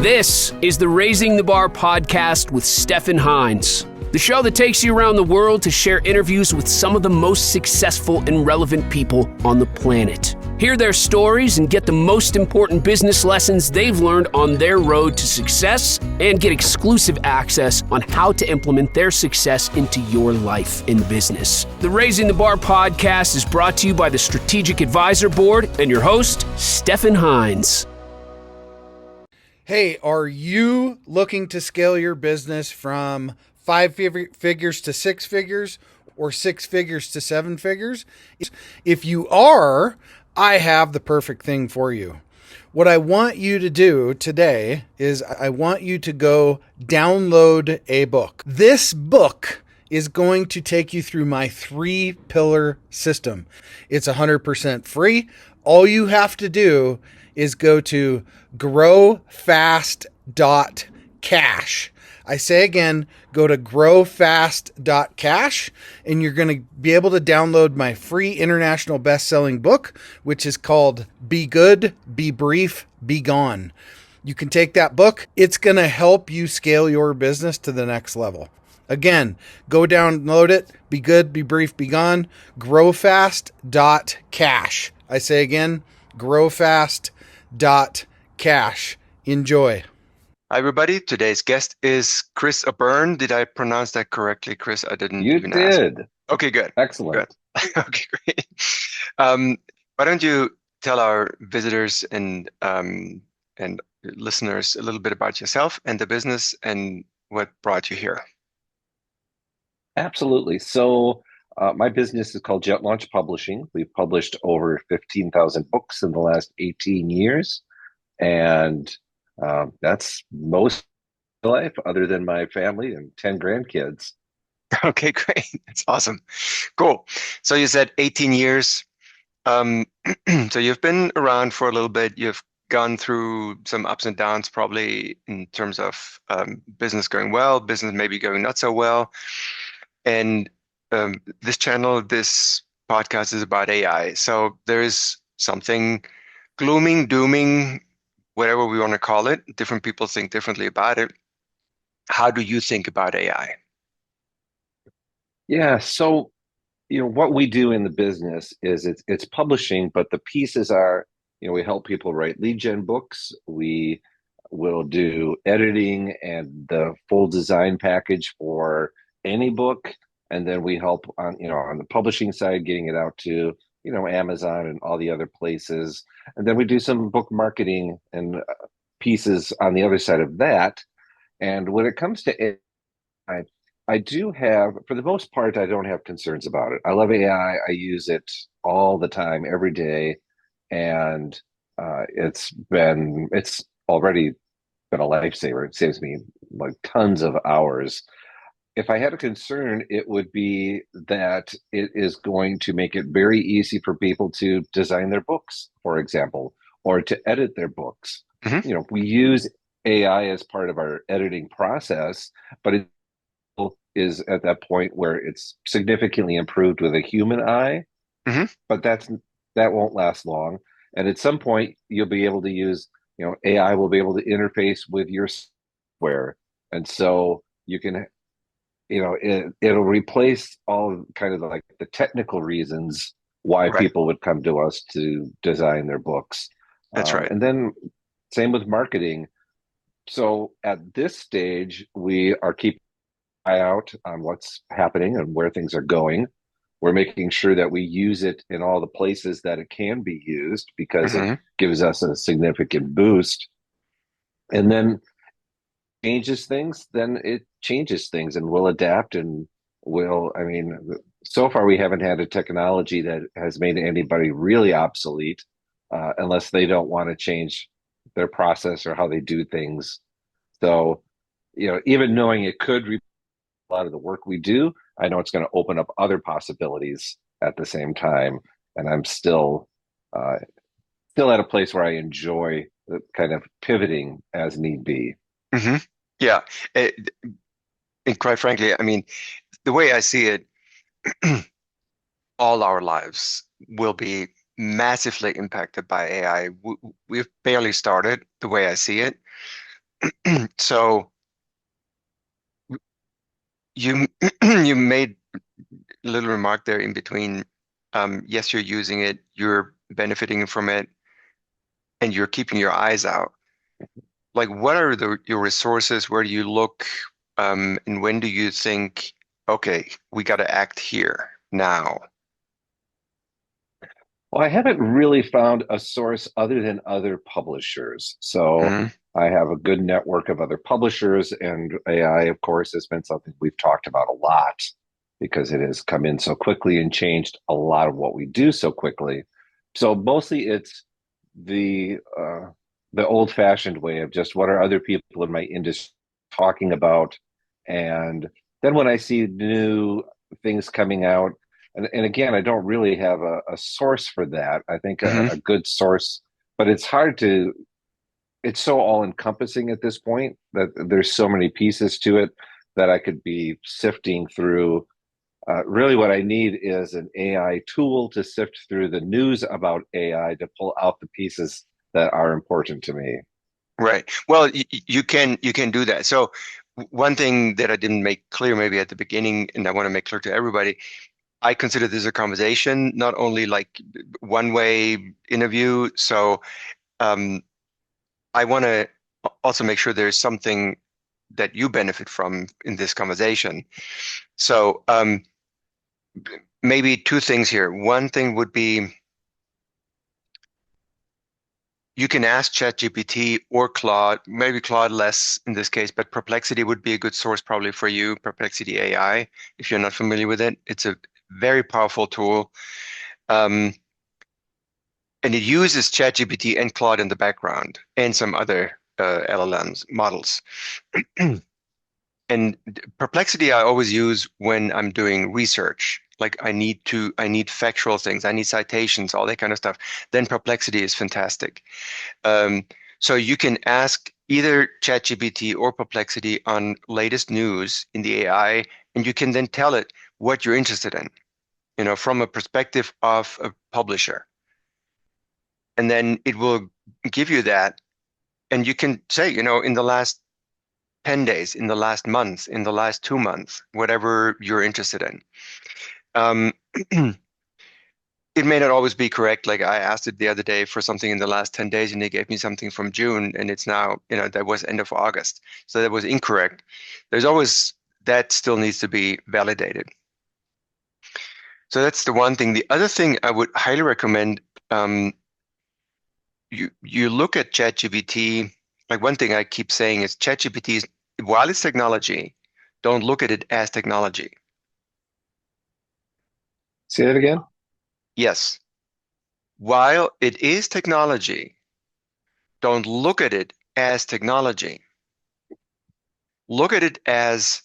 This is the Raising the Bar podcast with Stefan Heinz, the show that takes you around the world to share interviews with some of the most successful and relevant people on the planet. Hear their stories and get the most important business lessons they've learned on their road to success, and get exclusive access on how to implement their success into your life and business. The Raising the Bar podcast is brought to you by the Strategic Advisor Board and your host, Stefan Heinz. Hey, are you looking to scale your business from 5 figures to 6 figures or 6 figures to 7 figures? If you are, I have the perfect thing for you. What I want you to do today is I want you to go download a book. This book is going to take you through my 3-pillar system. It's 100% free. All you have to do is go to growfast.cash. I say again, go to growfast.cash, and you're going to be able to download my free international best-selling book, which is called Be Good, Be Brief, Be Gone. You can take that book. It's going to help you scale your business to the next level. Again, go download it. Be good, be brief, be gone. Growfast.cash. I say again, growfast.cash. Enjoy. Hi, everybody. Today's guest is Chris O'Byrne. Did I pronounce that correctly, Chris? I didn't You even did. ask. Okay, good. Excellent. Good. Okay, great. Why don't you tell our visitors and listeners a little bit about yourself and the business and what brought you here? Absolutely. So my business is called Jet Launch Publishing. We've published over 15,000 books in the last 18 years. And that's most of my life other than my family and 10 grandkids. Okay, great. That's awesome. Cool. So you said 18 years. So you've been around for a little bit. You've gone through some ups and downs, probably in terms of business going well, business maybe going not so well. And this channel, this podcast is about AI. So there is something glooming, dooming, whatever we want to call it. Different people think differently about it. How do you think about AI? Yeah. So, what we do in the business is it's publishing, but the pieces are, we help people write lead gen books. We will do editing and the full design package for any book. And then we help on the publishing side, getting it out to, Amazon and all the other places. And then we do some book marketing and pieces on the other side of that. And when it comes to AI, I do have, for the most part, I don't have concerns about it. I love AI. I use it all the time, every day. And it's already been a lifesaver. It saves me like tons of hours. If I had a concern, it would be that it is going to make it very easy for people to design their books, for example, or to edit their books. Mm-hmm. We use AI as part of our editing process, but it is at that point where it's significantly improved with a human eye. Mm-hmm. But that won't last long. And at some point, you'll be able to use, AI will be able to interface with your software, and so you can. It'll replace all kind of like the technical reasons why Right. people would come to us to design their books. That's right. And then same with marketing. So at this stage, we are keeping an eye out on what's happening and where things are going. We're making sure that we use it in all the places that it can be used because Mm-hmm. it gives us a significant boost. And then changes things, then it changes things, and we'll adapt and so far we haven't had a technology that has made anybody really obsolete unless they don't want to change their process or how they do things. So, even knowing it could replace a lot of the work we do, I know it's going to open up other possibilities at the same time. And I'm still at a place where I enjoy the kind of pivoting as need be. Mm-hmm. Yeah. And quite frankly, I mean, the way I see it, all our lives will be massively impacted by AI. We've barely started the way I see it. So you you made a little remark there in between. Yes, you're using it, you're benefiting from it, and you're keeping your eyes out. Like, what are your resources? Where do you look? And when do you think, okay, we got to act here now? Well, I haven't really found a source other than other publishers. So Hmm. I have a good network of other publishers, and AI, of course, has been something we've talked about a lot because it has come in so quickly and changed a lot of what we do so quickly. So mostly it's the old-fashioned way of just what are other people in my industry talking about, and then when I see new things coming out, and again, I don't really have a source for that. I think Hmm. a good source, but it's hard to, it's so all encompassing at this point that there's so many pieces to it that I could be sifting through. Really, what I need is an AI tool to sift through the news about AI to pull out the pieces that are important to me. Right. Well, you can do that. So one thing that I didn't make clear maybe at the beginning, and I want to make clear to everybody, I consider this a conversation, not only like one-way interview. So um, I want to also make sure there's something that you benefit from in this conversation. So maybe two things here. One thing would be you can ask ChatGPT or Claude, maybe Claude less in this case, but Perplexity would be a good source probably for you, Perplexity AI, if you're not familiar with it. It's a very powerful tool. Um, and it uses ChatGPT and Claude in the background and some other LLMs models. And Perplexity I always use when I'm doing research. Like I need factual things, I need citations, all that kind of stuff. Then Perplexity is fantastic. Um, so you can ask either ChatGPT or Perplexity on latest news in the AI, and you can then tell it what you're interested in, from a perspective of a publisher. And then it will give you that. And you can say, in the last 10 days, in the last month, in the last 2 months, whatever you're interested in. Um, it may not always be correct. Like I asked it the other day for something in the last 10 days and they gave me something from June and it's now, that was end of August. So that was incorrect. There's always that still needs to be validated. So that's the one thing. The other thing I would highly recommend, you look at ChatGPT. Like one thing I keep saying is ChatGPT is, while it's technology, don't look at it as technology. Say that again? Yes, while it is technology, don't look at it as technology. Look at it as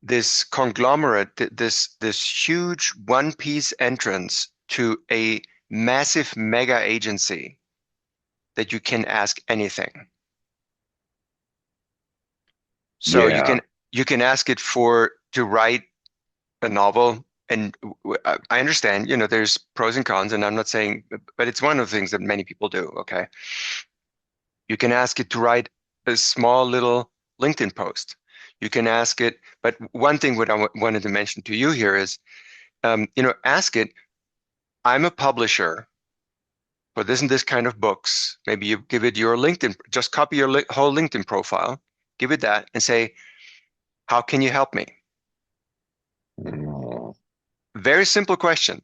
this conglomerate, this huge one-piece entrance to a massive mega agency that you can ask anything. So you Yeah. can you can ask it to write a novel, and I understand, there's pros and cons, and I'm not saying, but it's one of the things that many people do. Okay, you can ask it to write a small little LinkedIn post. You can ask it, but one thing what I wanted to mention to you here is, ask it, I'm a publisher for this and this kind of books. Maybe you give it your LinkedIn, just copy your whole LinkedIn profile, give it that, and say, how can you help me? Mm, Very simple question.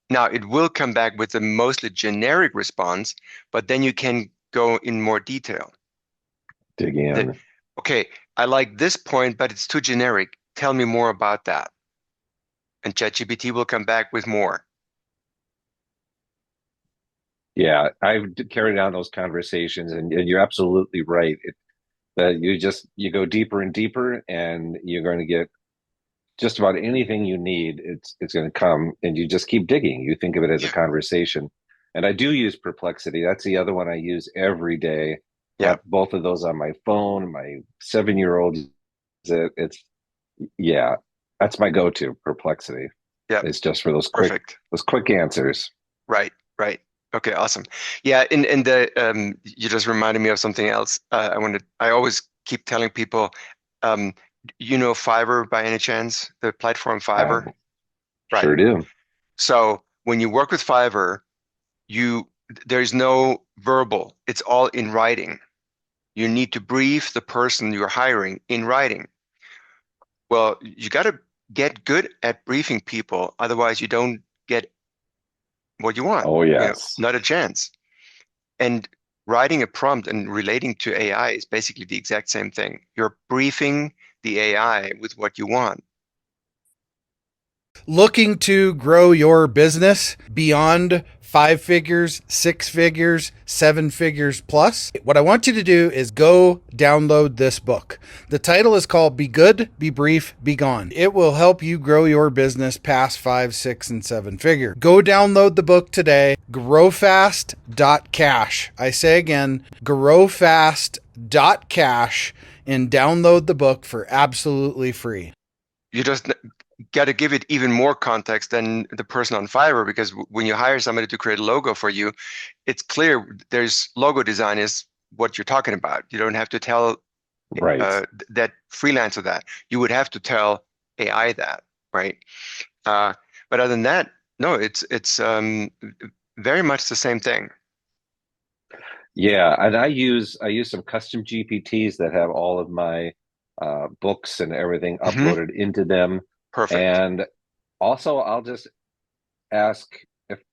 Now, it will come back with a mostly generic response, but then you can go in more detail. dig That, in. okay, I like this point, but it's too generic. Tell me more about that. And ChatGPT will come back with more. Yeah, I've carried on those conversations, and you're absolutely right. That you go deeper and deeper, and you're going to get just about anything you need. It's going to come, and you just keep digging. You think of it as a Yeah. conversation, and I do use Perplexity. That's the other one I use every day. Yeah. Got both of those on my phone. My 7-year-old, it's yeah, that's my go-to. Perplexity. Yeah. It's just for Perfect. those quick answers. Right. Right. Okay, awesome. Yeah, in the you just reminded me of something else. I always keep telling people, um, you know Fiverr by any chance? The platform I Fiverr? Right. sure do. So when you work with Fiverr, you there's no verbal. It's all in writing. You need to brief the person you're hiring in writing. Well, you got to get good at briefing people, otherwise you don't get what you want. Oh, You know, yes. not a chance. And writing a prompt and relating to AI is basically the exact same thing. You're briefing the AI with what you want. Looking to grow your business beyond 5 figures, 6 figures, 7 figures plus? What I want you to do is go download this book. The title is called Be Good, Be Brief, Be Gone. It will help you grow your business past 5, 6, and 7 figure. Go download the book today, growfast.cash. I say again, growfast.cash, and download the book for absolutely free. You just got to give it even more context than the person on Fiverr, because when you hire somebody to create a logo for you, it's clear there's logo design is what you're talking about. You don't have to tell Right. that freelancer that. You would have to tell AI that, right? But other than that, no, it's very much the same thing. Yeah, and I use some custom GPTs that have all of my books and everything Mhm. uploaded into them. Perfect. And also, I'll just ask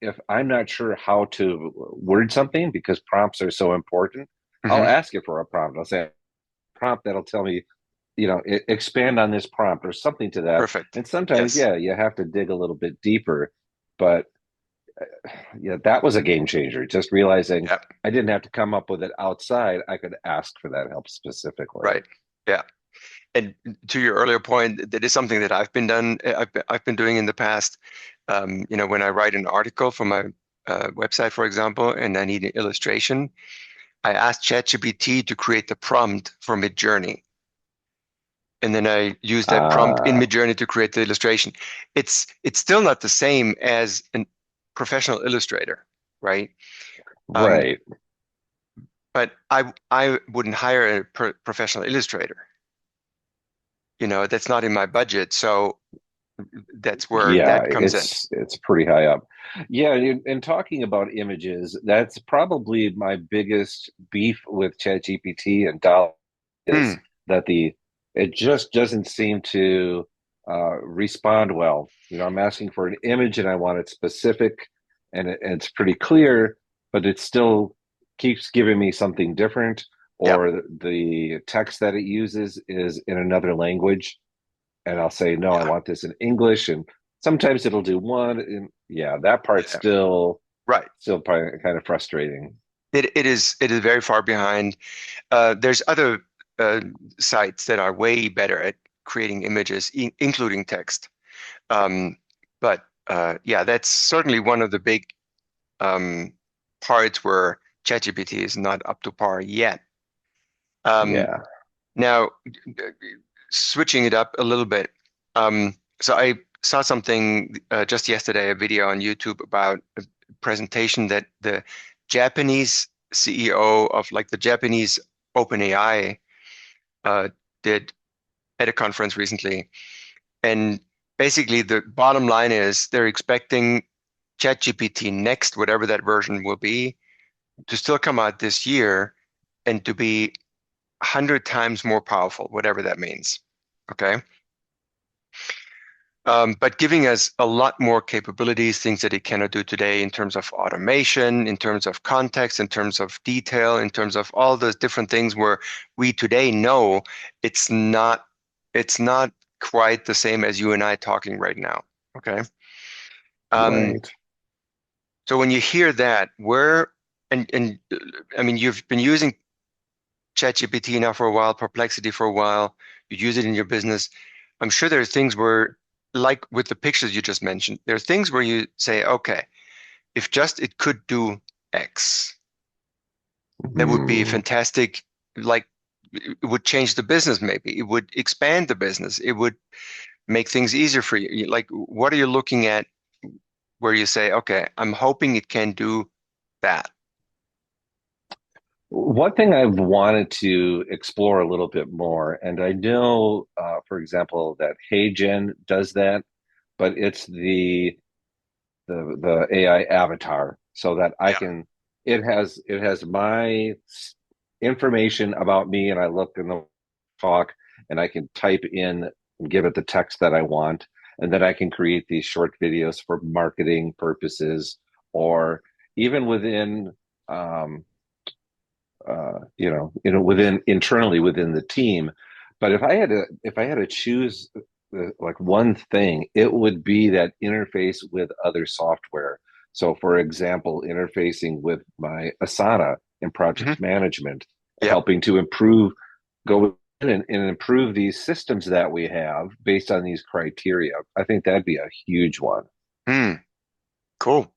if I'm not sure how to word something because prompts are so important. I'll Mhm. ask it for a prompt. I'll say a prompt that'll tell me, expand on this prompt or something to that. Perfect. And sometimes, Yes. yeah, you have to dig a little bit deeper, but yeah, that was a game changer. Just realizing Yeah. I didn't have to come up with it outside. I could ask for that help specifically. Right. Yeah. And to your earlier point, that is something that I've been doing in the past. When I write an article for my website, for example, and I need an illustration, I ask ChatGPT to create the prompt for Midjourney, and then I use that prompt in Ah, Midjourney to create the illustration. It's still not the same as a professional illustrator, right? Um, right. but I wouldn't hire a professional illustrator. That's not in my budget, so that's where Yeah, that comes in. it's pretty high up. Yeah, and talking about images, that's probably my biggest beef with ChatGPT and DALL Hmm. is that the it just doesn't seem to respond well. I'm asking for an image and I want it specific and it's pretty clear, but it still keeps giving me something different, Yep. or the text that it uses is in another language and I'll say, no, I Yeah. want this in English. And sometimes it'll do one. And yeah, that part's Yeah. Right. still probably kind of frustrating. It is very far behind. There's other uh, sites that are way better at creating images, including text. Um, but yeah, that's certainly one of the big um, parts where ChatGPT is not up to par yet. Um, Yeah. Now, switching it up a little bit. So I saw something just yesterday, a video on YouTube about a presentation that the Japanese CEO of like the Japanese OpenAI uh, did at a conference recently. And basically, the bottom line is they're expecting ChatGPT next, whatever that version will be, to still come out this year and to be 100 times more powerful, whatever that means. Okay. But giving us a lot more capabilities, things that it cannot do today in terms of automation, in terms of context, in terms of detail, in terms of all those different things where we today know it's not it's not quite the same as you and I talking right now. Okay. Um, Right. so when you hear that, and I mean you've been using ChatGPT now for a while, Perplexity for a while, you use it in your business. I'm sure there are things where, like with the pictures you just mentioned, there are things where you say, okay, if just it could do X, that would be Hmm. fantastic. Like it would change the business, maybe. It would expand the business. It would make things easier for you. Like, what are you looking at where you say, okay, I'm hoping it can do that? One thing I've wanted to explore a little bit more, and I know, for example, that HeyGen does that, but it's the AI avatar, so that I Yeah. can. It has my information about me, and I look in the talk, and I can type in and give it the text that I want, and then I can create these short videos for marketing purposes, or even within um, within internally within the team. But if I had to choose like one thing, it would be that interface with other software. So, for example, interfacing with my Asana in Hmm. project management, Yep. helping to go in and improve these systems that we have based on these criteria. I think that'd be a huge one. Hmm. Cool.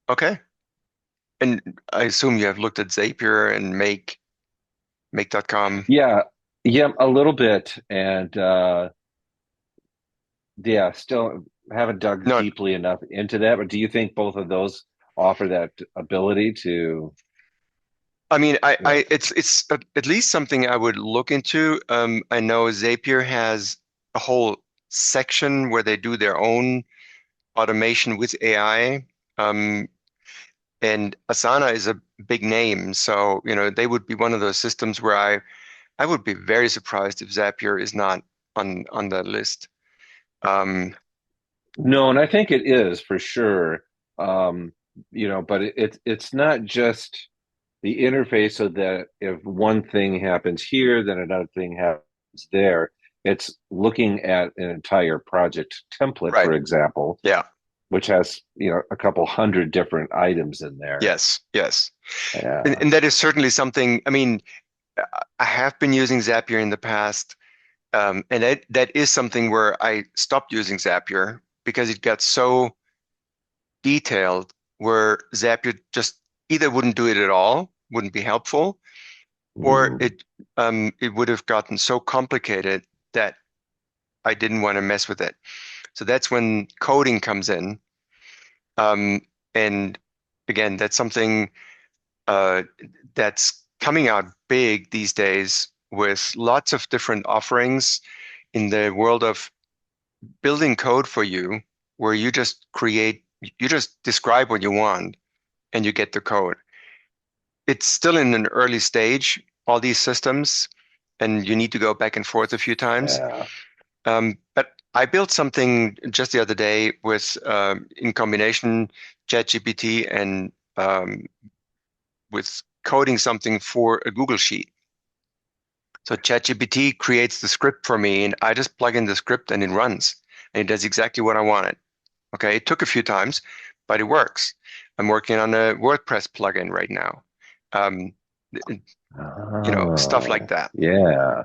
Okay. And I assume you have looked at Zapier and make.com. Yeah, yeah, a little bit, and yeah, still haven't dug No, deeply enough into that. But do you think both of those offer that ability to, I mean, you know, it's at least something I would look into. I know Zapier has a whole section where they do their own automation with AI. Um, and Asana is a big name, so they would be one of those systems where I would be very surprised if Zapier is not on the list. Um, no, and I think it is for sure. Um, but it's not just the interface so that if one thing happens here, then another thing happens there. It's looking at an entire project template, for right. example, Yeah. which has, a couple hundred different items in there. Yes. Yes. And, Yeah. and that is certainly something. I mean, I have been using Zapier in the past, and that is something where I stopped using Zapier because it got so detailed, where Zapier just either wouldn't do it at all, wouldn't be helpful, or Mm. it would have gotten so complicated that I didn't want to mess with it. So that's when coding comes in. Um, and again, that's something uh, that's coming out big these days with lots of different offerings in the world of building code for you, where you just describe what you want and you get the code. It's still in an early stage, all these systems, and you need to go back and forth a few times. Yeah. But I built something just the other day with in combination ChatGPT and with coding something for a Google Sheet. So ChatGPT creates the script for me, and I just plug in the script and it runs, and it does exactly what I wanted. Okay, it took a few times, but it works. I'm working on a WordPress plugin right now. Um, stuff like Oh, that. yeah.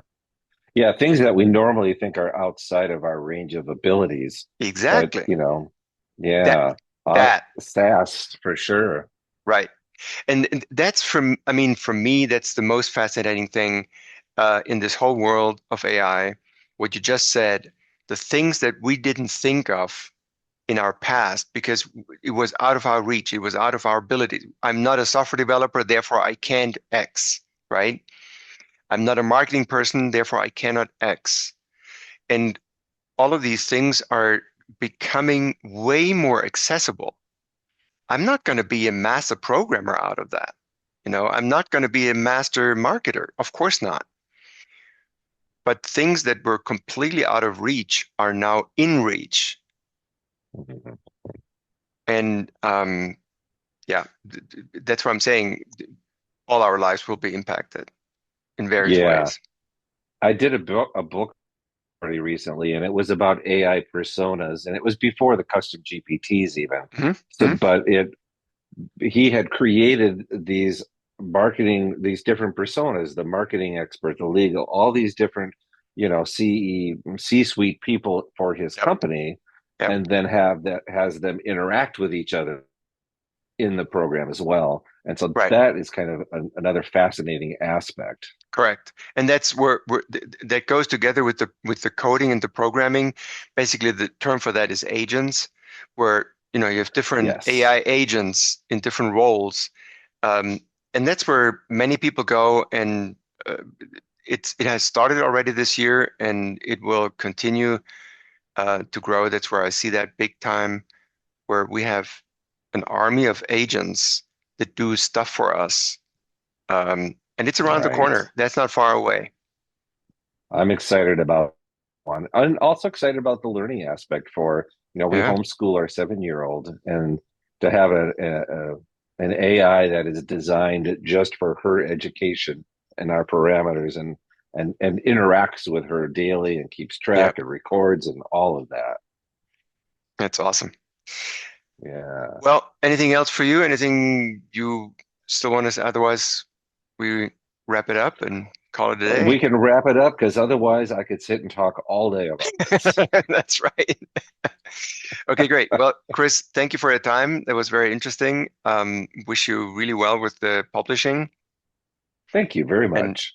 Yeah, things that we normally think are outside of our range of abilities. But, Exactly. That yeah, that SaaS for sure. right. And that's I mean, for me, that's the most fascinating thing in this whole world of AI. What you just said, the things that we didn't think of in our past because it was out of our reach, it was out of our ability. I'm not a software developer, therefore I can't X, right? I'm not a marketing person, therefore I cannot X. And all of these things are becoming way more accessible. I'm not going to be a master programmer out of that. I'm not going to be a master marketer. Of course not. But things that were completely out of reach are now in reach. Mhm. And yeah, that's what I'm saying. All our lives will be impacted in various Yeah, ways. I did a book pretty recently, and it was about AI personas, and it was before the custom GPTs even. Hmm. So, Hmm. but he had created these different personas, the marketing expert, the legal, all these different, C-suite people for his Yep. company, Yep. and then has them interact with each other in the program as well. And so Right. that is kind of another fascinating aspect. Correct. And that's where that goes together with the coding and the programming. Basically, the term for that is agents, where you have different Yes. AI agents in different roles, And that's where many people go, and it has started already this year, and it will continue to grow. That's where I see that big time, where we have an army of agents that do stuff for us. And it's around the Right. corner. That's not far away. I'm excited about one. I'm also excited about the learning aspect for, we Yeah. homeschool our 7-year-old, and to have an AI that is designed just for her education and our parameters, and interacts with her daily and keeps track and records and all of that. That's awesome. Yeah. Well, anything else for you? Anything you still want to say? Otherwise, we wrap it up and call it a day. We can wrap it up, because otherwise I could sit and talk all day about this. That's right. Okay, great. Well, Chris, thank you for your time. That was very interesting. Wish you really well with the publishing. Thank you very much.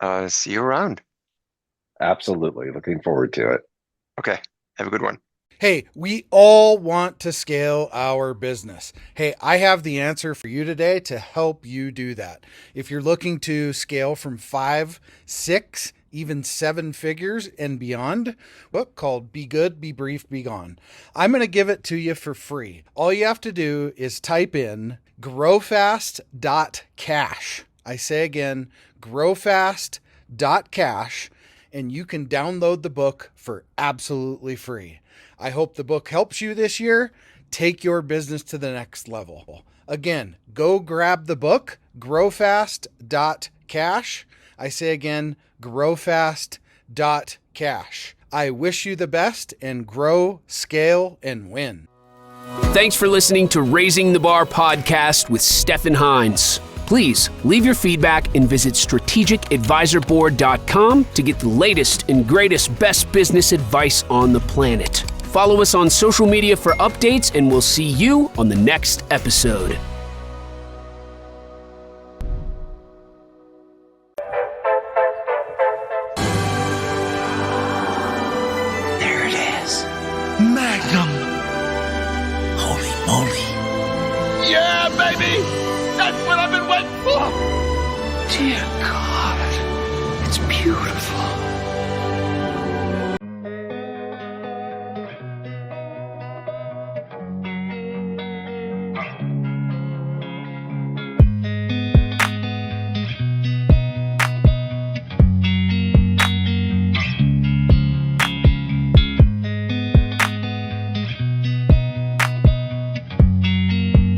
And see you around. Absolutely. Looking forward to it. Okay. Have a good one. Hey, we all want to scale our business. Hey, I have the answer for you today to help you do that. If you're looking to scale from 5, 6, even 7 figures and beyond, book called Be Good, Be Brief, Be Gone. I'm going to give it to you for free. All you have to do is type in growfast.cash. I say again, growfast.cash, and you can download the book for absolutely free. I hope the book helps you this year. Take your business to the next level. Again, go grab the book, growfast.cash. I say again, growfast.cash. I wish you the best, and grow, scale, and win. Thanks for listening to Raising the Bar podcast with Stefan Heinz. Please leave your feedback and visit strategicadvisorboard.com to get the latest and greatest best business advice on the planet. Follow us on social media for updates, and we'll see you on the next episode. There it is. Magnum. Holy moly. Yeah, baby! That's what I've been waiting for! Dear